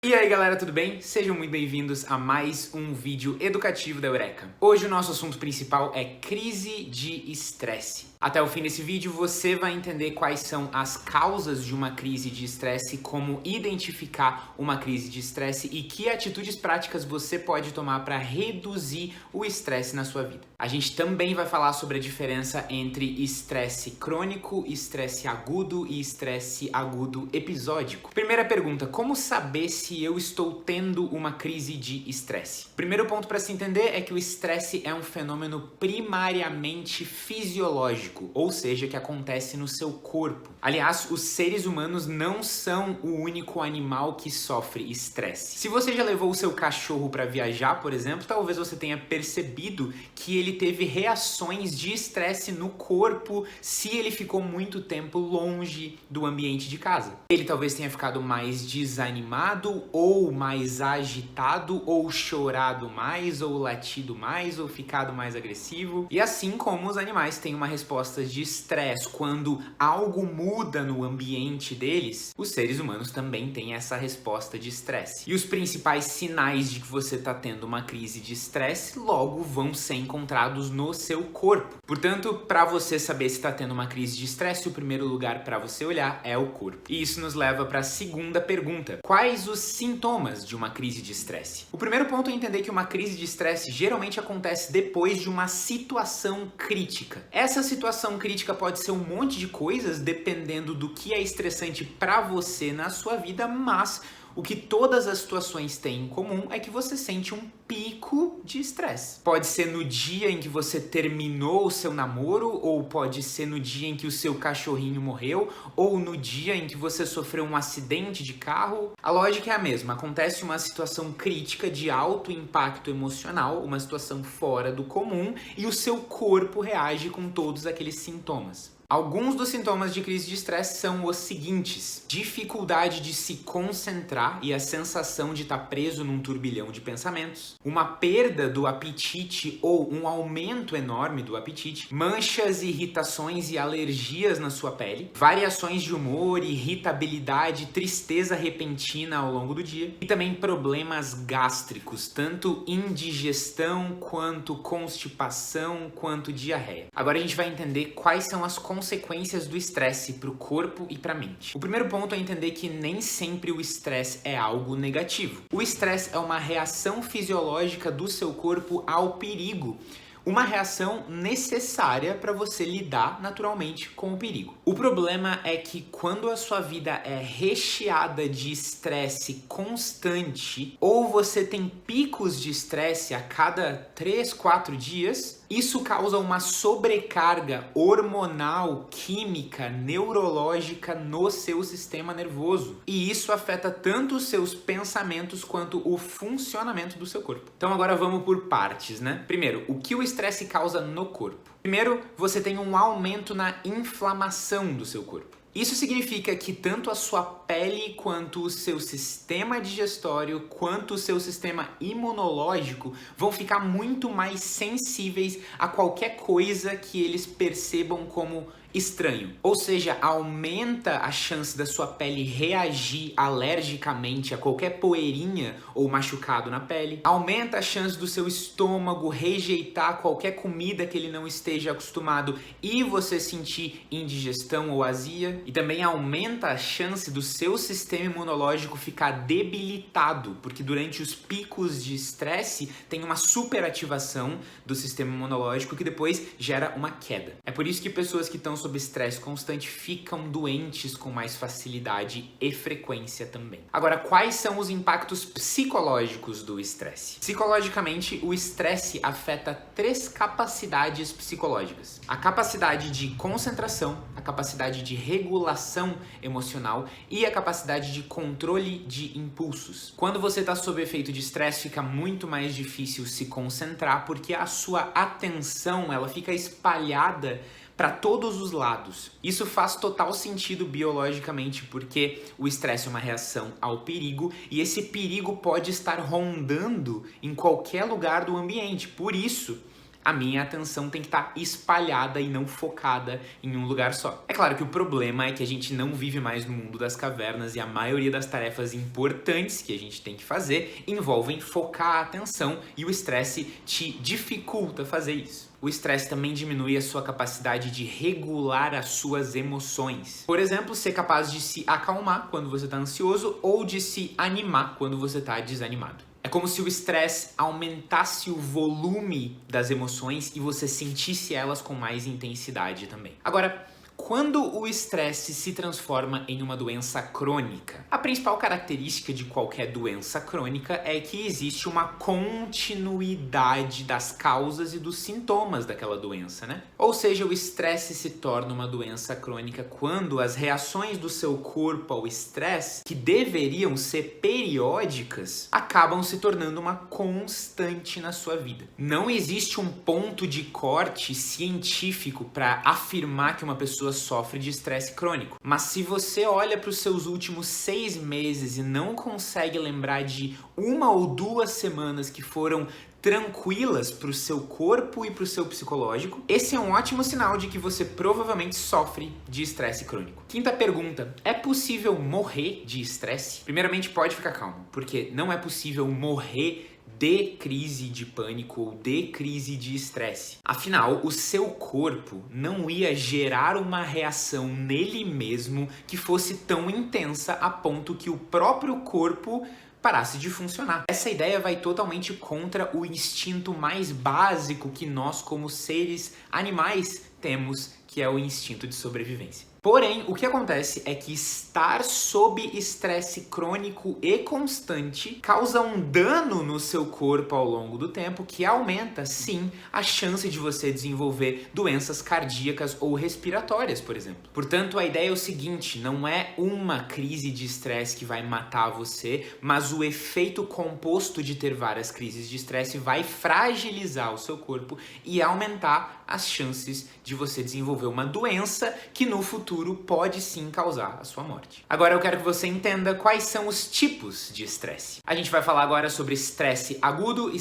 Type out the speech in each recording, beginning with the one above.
E aí galera, tudo bem? Sejam muito bem-vindos a mais um vídeo educativo da Eureka. Hoje o nosso assunto principal é crise de estresse. Até o fim desse vídeo você vai entender quais são as causas de uma crise de estresse, como identificar uma crise de estresse e que atitudes práticas você pode tomar para reduzir o estresse na sua vida. A gente também vai falar sobre a diferença entre estresse crônico, estresse agudo e estresse agudo episódico. Primeira pergunta, como saber se eu estou tendo uma crise de estresse? Primeiro ponto para se entender é que o estresse é um fenômeno primariamente fisiológico, ou seja, que acontece no seu corpo. Aliás, os seres humanos não são o único animal que sofre estresse. Se você já levou o seu cachorro para viajar, por exemplo, talvez você tenha percebido que ele teve reações de estresse no corpo se ele ficou muito tempo longe do ambiente de casa. Ele talvez tenha ficado mais desanimado, ou mais agitado, ou chorado mais, ou latido mais, ou ficado mais agressivo. E assim como os animais têm uma resposta de estresse quando algo muda no ambiente deles, os seres humanos também têm essa resposta de estresse. E os principais sinais de que você está tendo uma crise de estresse logo vão ser encontrados no seu corpo. Portanto, para você saber se está tendo uma crise de estresse, o primeiro lugar para você olhar é o corpo. E isso nos leva para a segunda pergunta: quais os sintomas de uma crise de estresse? O primeiro ponto é entender que uma crise de estresse geralmente acontece depois de uma situação crítica. Essa situação crítica pode ser um monte de coisas dependendo do que é estressante para você na sua vida, mas o que todas as situações têm em comum é que você sente um pico de estresse. Pode ser no dia em que você terminou o seu namoro, ou pode ser no dia em que o seu cachorrinho morreu, ou no dia em que você sofreu um acidente de carro. A lógica é a mesma. Acontece uma situação crítica de alto impacto emocional, uma situação fora do comum, e o seu corpo reage com todos aqueles sintomas. Alguns dos sintomas de crise de estresse são os seguintes: dificuldade de se concentrar e a sensação de estar preso num turbilhão de pensamentos, uma perda do apetite ou um aumento enorme do apetite, manchas, irritações e alergias na sua pele, variações de humor, irritabilidade, tristeza repentina ao longo do dia e também problemas gástricos, tanto indigestão quanto constipação quanto diarreia. Agora a gente vai entender quais são as consequências do estresse para o corpo e para a mente. O primeiro ponto é entender que nem sempre o estresse é algo negativo. O estresse é uma reação fisiológica do seu corpo ao perigo. Uma reação necessária para você lidar naturalmente com o perigo. O problema é que quando a sua vida é recheada de estresse constante, ou você tem picos de estresse a cada 3, 4 dias, isso causa uma sobrecarga hormonal, química, neurológica no seu sistema nervoso. E isso afeta tanto os seus pensamentos quanto o funcionamento do seu corpo. Então agora vamos por partes, né? Primeiro, o que o estresse causa no corpo? Primeiro, você tem um aumento na inflamação do seu corpo. Isso significa que tanto a sua pele, quanto o seu sistema digestório, quanto o seu sistema imunológico vão ficar muito mais sensíveis a qualquer coisa que eles percebam como estranho. Ou seja, aumenta a chance da sua pele reagir alergicamente a qualquer poeirinha ou machucado na pele. Aumenta a chance do seu estômago rejeitar qualquer comida que ele não esteja acostumado e você sentir indigestão ou azia. E também aumenta a chance do seu sistema imunológico ficar debilitado, porque durante os picos de estresse tem uma superativação do sistema imunológico que depois gera uma queda. É por isso que pessoas que estão sob estresse constante ficam doentes com mais facilidade e frequência também. Agora, quais são os impactos psicológicos do estresse? Psicologicamente, o estresse afeta 3 capacidades psicológicas: a capacidade de concentração, a capacidade de regulação emocional e a capacidade de controle de impulsos. Quando você está sob efeito de estresse, fica muito mais difícil se concentrar, porque a sua atenção ela fica espalhada para todos os lados. Isso faz total sentido biologicamente, porque o estresse é uma reação ao perigo e esse perigo pode estar rondando em qualquer lugar do ambiente. Por isso, A minha atenção tem que estar espalhada e não focada em um lugar só. É claro que o problema é que a gente não vive mais no mundo das cavernas e a maioria das tarefas importantes que a gente tem que fazer envolvem focar a atenção e o estresse te dificulta fazer isso. O estresse também diminui a sua capacidade de regular as suas emoções. Por exemplo, ser capaz de se acalmar quando você está ansioso ou de se animar quando você está desanimado. É como se o estresse aumentasse o volume das emoções e você sentisse elas com mais intensidade também. Agora, quando o estresse se transforma em uma doença crônica, a principal característica de qualquer doença crônica é que existe uma continuidade das causas e dos sintomas daquela doença, né? Ou seja, o estresse se torna uma doença crônica quando as reações do seu corpo ao estresse, que deveriam ser periódicas, acabam se tornando uma constante na sua vida. Não existe um ponto de corte científico para afirmar que uma pessoa sofre de estresse crônico. Mas se você olha para os seus últimos 6 meses e não consegue lembrar de 1 ou 2 semanas que foram tranquilas para o seu corpo e para o seu psicológico, esse é um ótimo sinal de que você provavelmente sofre de estresse crônico. Quinta pergunta: é possível morrer de estresse? Primeiramente, pode ficar calmo, porque não é possível morrer de crise de pânico ou de crise de estresse. Afinal, o seu corpo não ia gerar uma reação nele mesmo que fosse tão intensa a ponto que o próprio corpo parasse de funcionar. Essa ideia vai totalmente contra o instinto mais básico que nós, como seres animais, temos, que é o instinto de sobrevivência. Porém, o que acontece é que estar sob estresse crônico e constante causa um dano no seu corpo ao longo do tempo que aumenta, sim, a chance de você desenvolver doenças cardíacas ou respiratórias, por exemplo. Portanto, a ideia é o seguinte: não é uma crise de estresse que vai matar você, mas o efeito composto de ter várias crises de estresse vai fragilizar o seu corpo e aumentar as chances de você desenvolver uma doença que no futuro pode sim causar a sua morte. Agora eu quero que você entenda quais são os tipos de estresse. A gente vai falar agora sobre estresse agudo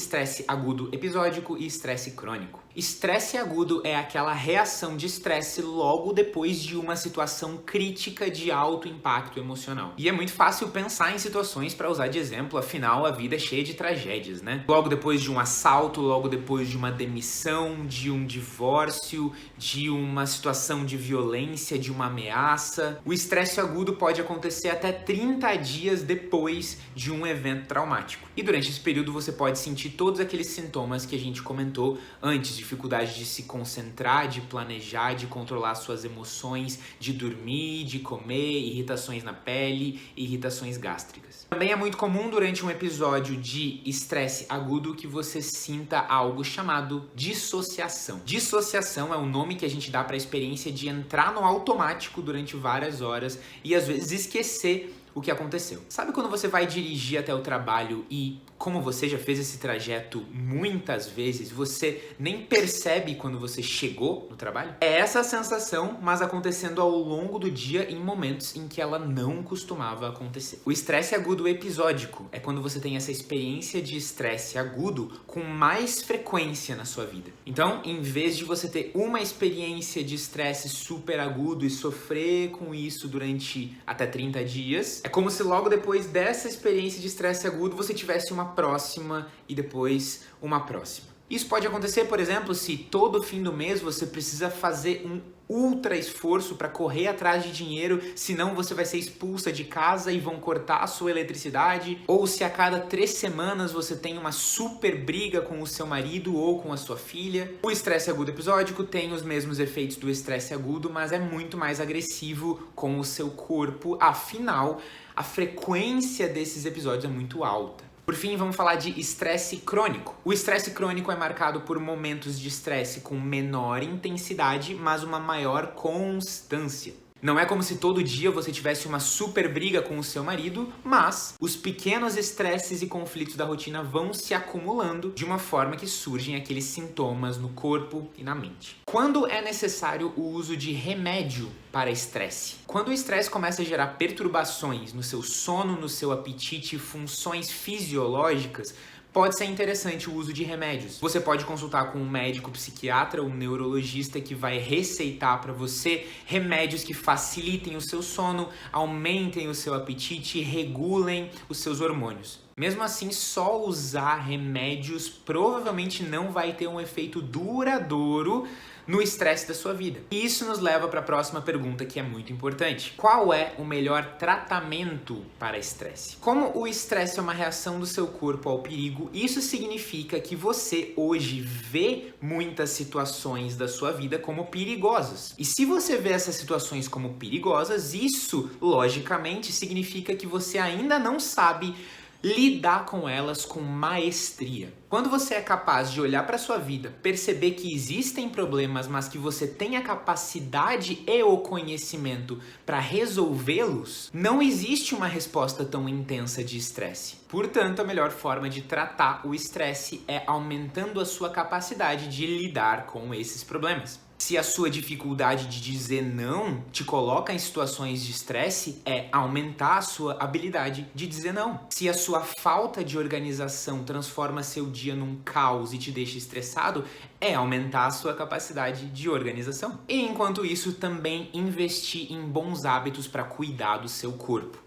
episódico e estresse crônico. Estresse agudo é aquela reação de estresse logo depois de uma situação crítica de alto impacto emocional. E é muito fácil pensar em situações para usar de exemplo, afinal a vida é cheia de tragédias, né? Logo depois de um assalto, logo depois de uma demissão, de um divórcio, de uma situação de violência, de uma ameaça. O estresse agudo pode acontecer até 30 dias depois de um evento traumático. E durante esse período você pode sentir todos aqueles sintomas que a gente comentou antes: dificuldade de se concentrar, de planejar, de controlar suas emoções, de dormir, de comer, irritações na pele, irritações gástricas. Também é muito comum durante um episódio de estresse agudo que você sinta algo chamado dissociação. Dissociação é o nome que a gente dá para a experiência de entrar no automático durante várias horas e às vezes esquecer o que aconteceu. Sabe quando você vai dirigir até o trabalho e, como você já fez esse trajeto muitas vezes, você nem percebe quando você chegou no trabalho? É essa a sensação, mas acontecendo ao longo do dia em momentos em que ela não costumava acontecer. O estresse agudo episódico é quando você tem essa experiência de estresse agudo com mais frequência na sua vida. Então, em vez de você ter uma experiência de estresse super agudo e sofrer com isso durante até 30 dias, é como se logo depois dessa experiência de estresse agudo você tivesse uma próxima e depois uma próxima. Isso pode acontecer, por exemplo, se todo fim do mês você precisa fazer um ultra esforço para correr atrás de dinheiro, senão você vai ser expulsa de casa e vão cortar a sua eletricidade, ou se a cada 3 semanas você tem uma super briga com o seu marido ou com a sua filha. O estresse agudo episódico tem os mesmos efeitos do estresse agudo, mas é muito mais agressivo com o seu corpo, afinal, a frequência desses episódios é muito alta. Por fim, vamos falar de estresse crônico. O estresse crônico é marcado por momentos de estresse com menor intensidade, mas uma maior constância. Não é como se todo dia você tivesse uma super briga com o seu marido, mas os pequenos estresses e conflitos da rotina vão se acumulando de uma forma que surgem aqueles sintomas no corpo e na mente. Quando é necessário o uso de remédio para estresse? Quando o estresse começa a gerar perturbações no seu sono, no seu apetite e funções fisiológicas, pode ser interessante o uso de remédios. Você pode consultar com um médico psiquiatra ou um neurologista que vai receitar para você remédios que facilitem o seu sono, aumentem o seu apetite e regulem os seus hormônios. Mesmo assim, só usar remédios provavelmente não vai ter um efeito duradouro no estresse da sua vida. E isso nos leva para a próxima pergunta, que é muito importante. Qual é o melhor tratamento para estresse? Como o estresse é uma reação do seu corpo ao perigo, isso significa que você hoje vê muitas situações da sua vida como perigosas. E se você vê essas situações como perigosas, isso, logicamente, significa que você ainda não sabe lidar com elas com maestria. Quando você é capaz de olhar para sua vida, perceber que existem problemas, mas que você tem a capacidade e o conhecimento para resolvê-los, não existe uma resposta tão intensa de estresse. Portanto, a melhor forma de tratar o estresse é aumentando a sua capacidade de lidar com esses problemas. Se a sua dificuldade de dizer não te coloca em situações de estresse, é aumentar a sua habilidade de dizer não. Se a sua falta de organização transforma seu dia num caos e te deixa estressado, é aumentar a sua capacidade de organização. E enquanto isso, também investir em bons hábitos para cuidar do seu corpo.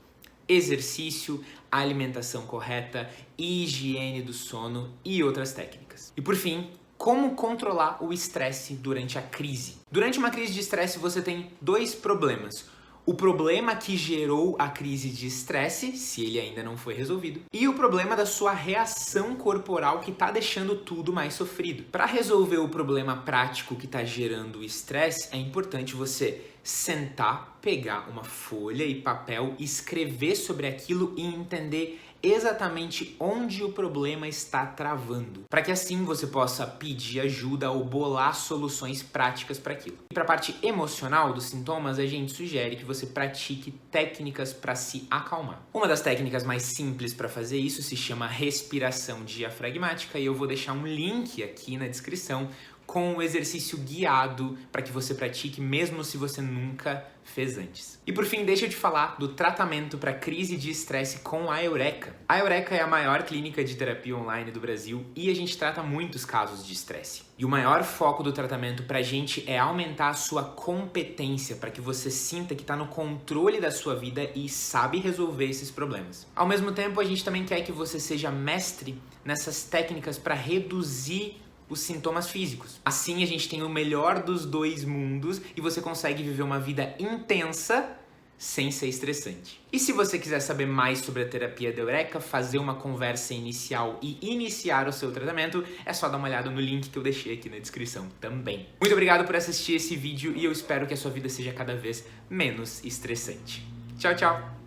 Exercício, alimentação correta, higiene do sono e outras técnicas. E por fim, como controlar o estresse durante a crise? Durante uma crise de estresse, você tem dois problemas. O problema que gerou a crise de estresse, se ele ainda não foi resolvido, e o problema da sua reação corporal que está deixando tudo mais sofrido. Para resolver o problema prático que está gerando o estresse, é importante você sentar, pegar uma folha e papel, escrever sobre aquilo e entender exatamente onde o problema está travando, para que assim você possa pedir ajuda ou bolar soluções práticas para aquilo. E para a parte emocional dos sintomas, a gente sugere que você pratique técnicas para se acalmar. Uma das técnicas mais simples para fazer isso se chama respiração diafragmática e eu vou deixar um link aqui na descrição com um exercício guiado para que você pratique mesmo se você nunca fez antes. E por fim, deixa eu te falar do tratamento para crise de estresse com a Eureka. A Eureka é a maior clínica de terapia online do Brasil e a gente trata muitos casos de estresse. E o maior foco do tratamento pra gente é aumentar a sua competência para que você sinta que está no controle da sua vida e sabe resolver esses problemas. Ao mesmo tempo, a gente também quer que você seja mestre nessas técnicas para reduzir os sintomas físicos. Assim a gente tem o melhor dos dois mundos e você consegue viver uma vida intensa sem ser estressante. E se você quiser saber mais sobre a terapia da Eureka, fazer uma conversa inicial e iniciar o seu tratamento, é só dar uma olhada no link que eu deixei aqui na descrição também. Muito obrigado por assistir esse vídeo e eu espero que a sua vida seja cada vez menos estressante. Tchau, tchau!